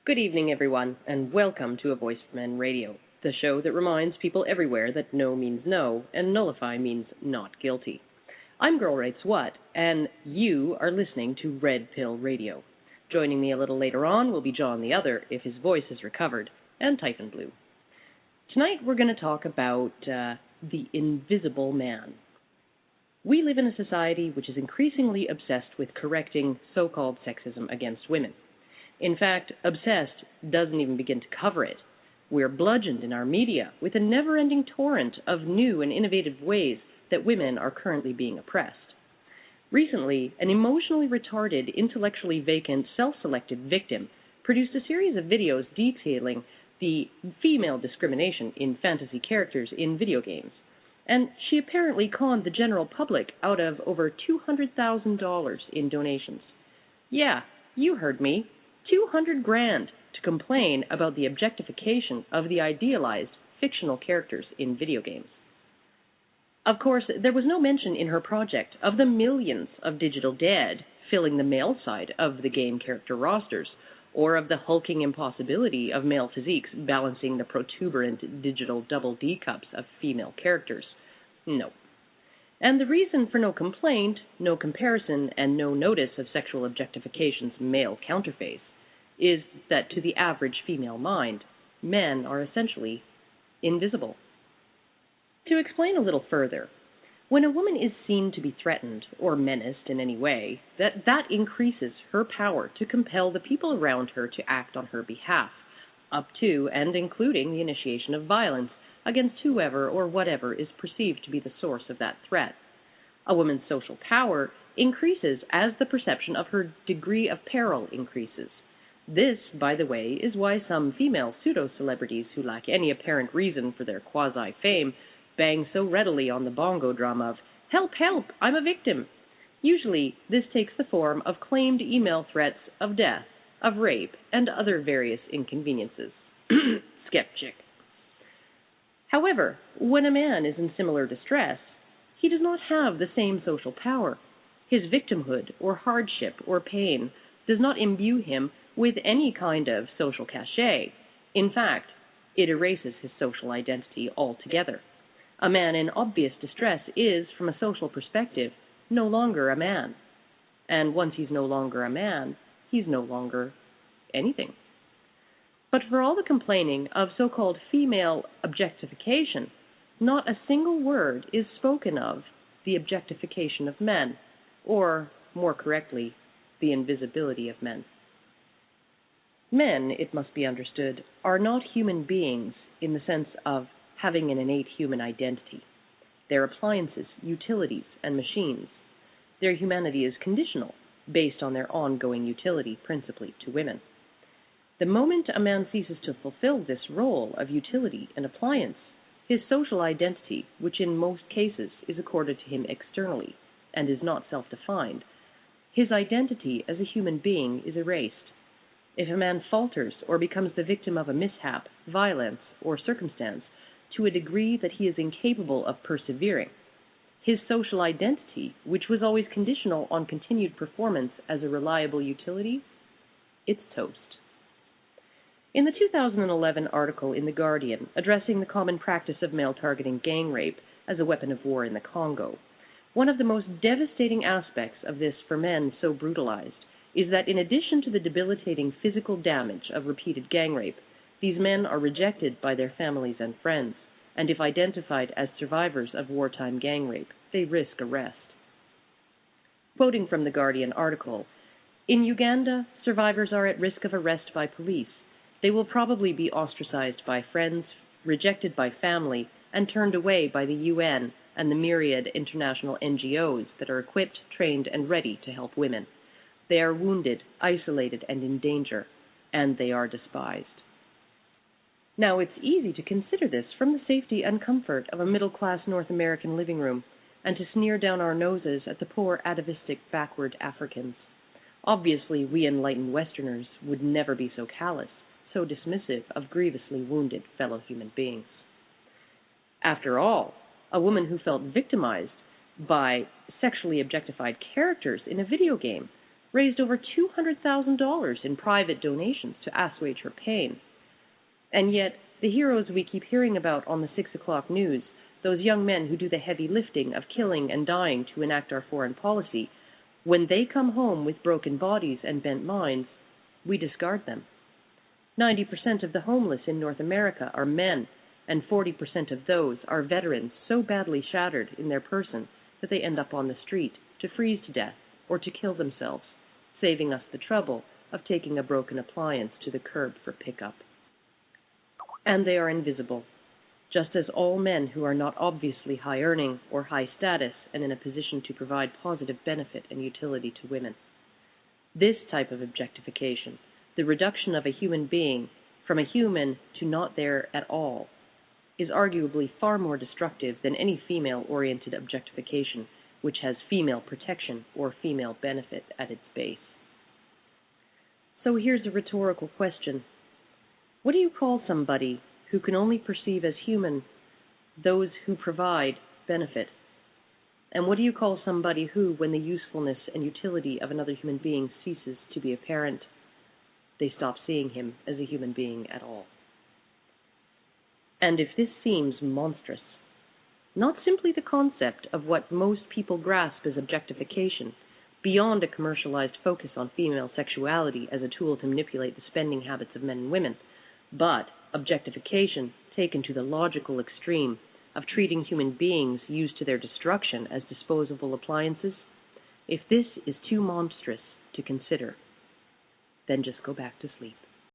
Good evening, everyone, and welcome to A Voice for Men Radio, the show that reminds people everywhere that no means no and nullify means not guilty. I'm girlwriteswhat, and you are listening to Red Pill Radio. Joining me a little later on will be John the Other, if his voice is recovered, and Typhon Blue. Tonight we're going to talk about the invisible man. We live in a society which is increasingly obsessed with correcting so-called sexism against women. In fact, obsessed doesn't even begin to cover it. We're bludgeoned in our media with a never-ending torrent of new and innovative ways that women are currently being oppressed. Recently, an emotionally retarded, intellectually vacant, self-selected victim produced a series of videos detailing the female discrimination in fantasy characters in video games. And she apparently conned the general public out of over $200,000 in donations. Yeah, you heard me. $200,000 to complain about the objectification of the idealized fictional characters in video games. Of course, there was no mention in her project of the millions of digital dead filling the male side of the game character rosters, or of the hulking impossibility of male physiques balancing the protuberant digital double D cups of female characters. No. And the reason for no complaint, no comparison, and no notice of sexual objectification's male counterface is that to the average female mind, men are essentially invisible. To explain a little further, when a woman is seen to be threatened or menaced in any way, that increases her power to compel the people around her to act on her behalf, up to and including the initiation of violence against whoever or whatever is perceived to be the source of that threat. A woman's social power increases as the perception of her degree of peril increases. This, by the way, is why some female pseudo-celebrities who lack any apparent reason for their quasi-fame bang so readily on the bongo drum of, "Help, help, I'm a victim." Usually, this takes the form of claimed email threats of death, of rape, and other various inconveniences. Skeptic. However, when a man is in similar distress, he does not have the same social power. His victimhood or hardship or pain does not imbue him with any kind of social cachet. In fact, it erases his social identity altogether. A man in obvious distress is, from a social perspective, no longer a man. And once he's no longer a man, he's no longer anything. But for all the complaining of so-called female objectification, not a single word is spoken of the objectification of men, or, more correctly, the invisibility of men. Men, it must be understood, are not human beings in the sense of having an innate human identity. They're appliances, utilities, and machines. Their humanity is conditional, based on their ongoing utility, principally to women. The moment a man ceases to fulfill this role of utility and appliance, his social identity, which in most cases is accorded to him externally and is not self-defined, his identity as a human being is erased. If a man falters or becomes the victim of a mishap, violence, or circumstance to a degree that he is incapable of persevering, his social identity, which was always conditional on continued performance as a reliable utility, it's toast. In the 2011 article in The Guardian addressing the common practice of male-targeting gang rape as a weapon of war in the Congo, one of the most devastating aspects of this for men so brutalized is that in addition to the debilitating physical damage of repeated gang rape, these men are rejected by their families and friends, and if identified as survivors of wartime gang rape, they risk arrest. Quoting from the Guardian article, "In Uganda, survivors are at risk of arrest by police. They will probably be ostracized by friends, rejected by family, and turned away by the UN and the myriad international NGOs that are equipped, trained, and ready to help women. They are wounded, isolated, and in danger, and they are despised." Now, it's easy to consider this from the safety and comfort of a middle-class North American living room, and to sneer down our noses at the poor, atavistic, backward Africans. Obviously, we enlightened Westerners would never be so callous, so dismissive of grievously wounded fellow human beings. After all, a woman who felt victimized by sexually objectified characters in a video game raised over $200,000 in private donations to assuage her pain. And yet, the heroes we keep hearing about on the 6 o'clock news, those young men who do the heavy lifting of killing and dying to enact our foreign policy, when they come home with broken bodies and bent minds, we discard them. 90% of the homeless in North America are men, and 40% of those are veterans so badly shattered in their person that they end up on the street to freeze to death or to kill themselves, saving us the trouble of taking a broken appliance to the curb for pickup. And they are invisible, just as all men who are not obviously high-earning or high status and in a position to provide positive benefit and utility to women. This type of objectification, the reduction of a human being from a human to not there at all, is arguably far more destructive than any female-oriented objectification which has female protection or female benefit at its base. So here's a rhetorical question. What do you call somebody who can only perceive as human those who provide benefit? And what do you call somebody who, when the usefulness and utility of another human being ceases to be apparent, they stop seeing him as a human being at all? And if this seems monstrous, not simply the concept of what most people grasp as objectification, beyond a commercialized focus on female sexuality as a tool to manipulate the spending habits of men and women, but objectification taken to the logical extreme of treating human beings used to their destruction as disposable appliances, if this is too monstrous to consider, then just go back to sleep.